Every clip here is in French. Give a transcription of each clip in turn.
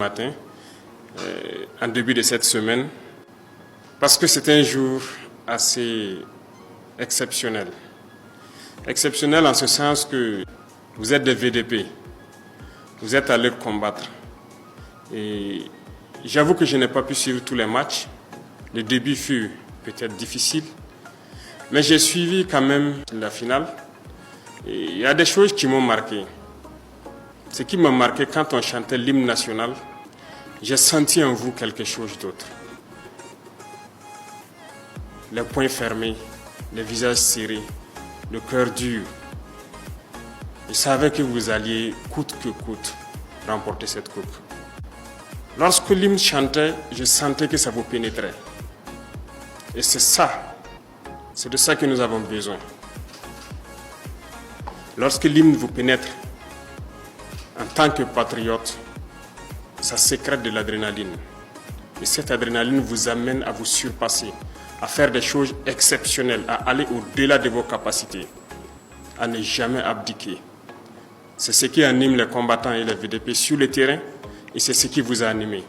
Matin, en début de cette semaine, parce que c'est un jour assez exceptionnel. Exceptionnel en ce sens que vous êtes des VDP, vous êtes allés combattre. Et j'avoue que je n'ai pas pu suivre tous les matchs. Le début fut peut-être difficile, mais j'ai suivi quand même la finale. Et il y a des choses qui m'ont marqué. Ce qui m'a marqué quand on chantait l'hymne national, j'ai senti en vous quelque chose d'autre. Les poings fermés, les visages serrés, le cœur dur. Je savais que vous alliez, coûte que coûte, remporter cette coupe. Lorsque l'hymne chantait, je sentais que ça vous pénétrait. Et c'est de ça que nous avons besoin. Lorsque l'hymne vous pénètre, en tant que patriote, ça sécrète de l'adrénaline. Et cette adrénaline vous amène à vous surpasser, à faire des choses exceptionnelles, à aller au-delà de vos capacités, à ne jamais abdiquer. C'est ce qui anime les combattants et les VDP sur le terrain et c'est ce qui vous a animé.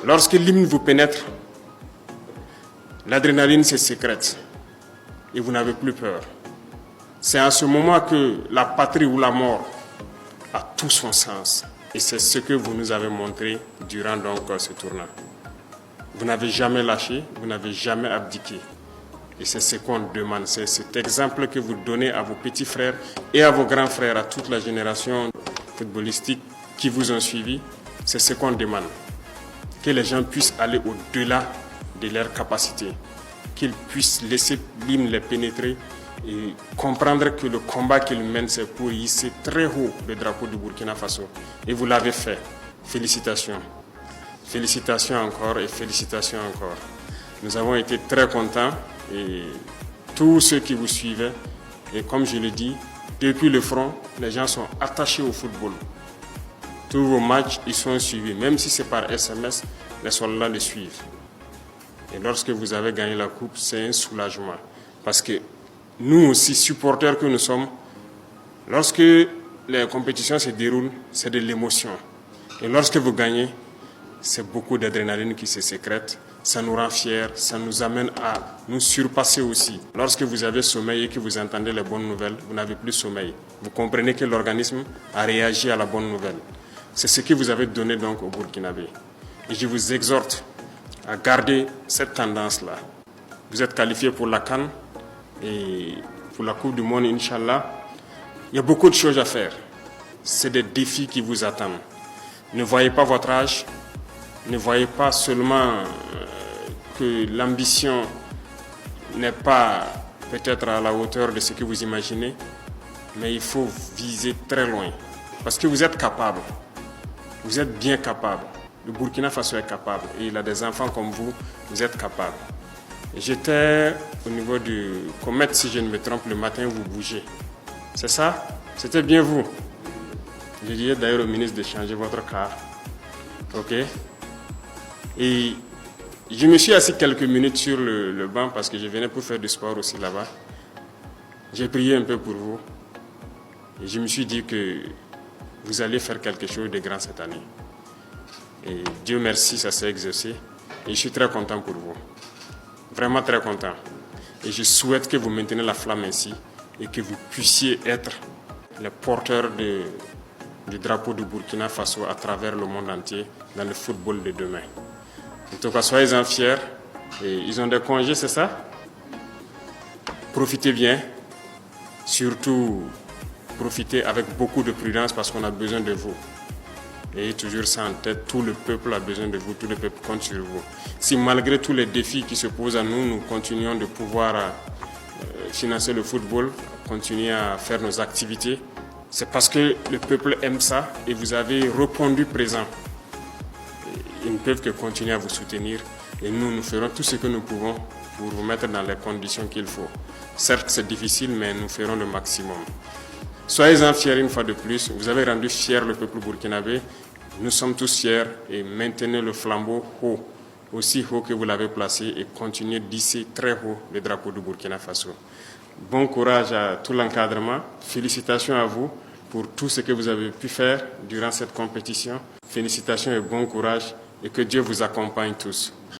Lorsque l'hymne vous pénètre, l'adrénaline se sécrète et vous n'avez plus peur. C'est en ce moment que la patrie ou la mort a tout son sens. Et c'est ce que vous nous avez montré durant donc ce tournoi. Vous n'avez jamais lâché, vous n'avez jamais abdiqué. Et c'est ce qu'on demande, c'est cet exemple que vous donnez à vos petits frères et à vos grands frères, à toute la génération footballistique qui vous ont suivi. C'est ce qu'on demande. Que les gens puissent aller au-delà de leurs capacités, qu'ils puissent laisser l'hymne les pénétrer et comprendre que le combat qu'ils mènent, c'est pour hisser très haut le drapeau du Burkina Faso. Et vous l'avez fait. Félicitations. Félicitations encore et félicitations encore. Nous avons été très contents et tous ceux qui vous suivaient, et comme je le dis, depuis le front, les gens sont attachés au football. Tous vos matchs, ils sont suivis. Même si c'est par SMS, les soldats les suivent. Et lorsque vous avez gagné la coupe, c'est un soulagement. Parce que nous aussi, supporters que nous sommes, lorsque les compétitions se déroulent, c'est de l'émotion. Et lorsque vous gagnez, c'est beaucoup d'adrénaline qui se sécrète. Ça nous rend fiers, ça nous amène à nous surpasser aussi. Lorsque vous avez sommeil et que vous entendez les bonnes nouvelles, vous n'avez plus sommeil. Vous comprenez que l'organisme a réagi à la bonne nouvelle. C'est ce que vous avez donné donc au Burkinabé. Et je vous exhorte à garder cette tendance-là. Vous êtes qualifiés pour la CAN. Et pour la Coupe du Monde, Inch'Allah, il y a beaucoup de choses à faire. C'est des défis qui vous attendent. Ne voyez pas votre âge, ne voyez pas seulement que l'ambition n'est pas peut-être à la hauteur de ce que vous imaginez, mais il faut viser très loin. Parce que vous êtes capable, vous êtes bien capable. Le Burkina Faso est capable et il a des enfants comme vous êtes capable. J'étais au niveau du Comet, si je ne me trompe, le matin, vous bougez. C'est ça? C'était bien vous. Je disais d'ailleurs au ministre de changer votre car. OK? Et je me suis assis quelques minutes sur le banc parce que je venais pour faire du sport aussi là-bas. J'ai prié un peu pour vous. Et je me suis dit que vous allez faire quelque chose de grand cette année. Et Dieu merci, ça s'est exaucé. Et je suis très content pour vous. Vraiment très content. Et je souhaite que vous maintenez la flamme ainsi et que vous puissiez être les porteurs du drapeau du Burkina Faso à travers le monde entier dans le football de demain. En tout cas, soyez-en fiers. Et ils ont des congés, c'est ça? Profitez bien. Surtout, profitez avec beaucoup de prudence parce qu'on a besoin de vous. Et toujours ça en tête, tout le peuple a besoin de vous, tout le peuple compte sur vous. Si malgré tous les défis qui se posent à nous, nous continuons de pouvoir financer le football, continuer à faire nos activités, c'est parce que le peuple aime ça et vous avez répondu présent. Ils ne peuvent que continuer à vous soutenir et nous ferons tout ce que nous pouvons pour vous mettre dans les conditions qu'il faut. Certes, c'est difficile, mais nous ferons le maximum. Soyez-en fiers une fois de plus. Vous avez rendu fier le peuple burkinabé. Nous sommes tous fiers et maintenez le flambeau haut, aussi haut que vous l'avez placé et continuez d'hisser très haut le drapeau du Burkina Faso. Bon courage à tout l'encadrement. Félicitations à vous pour tout ce que vous avez pu faire durant cette compétition. Félicitations et bon courage et que Dieu vous accompagne tous.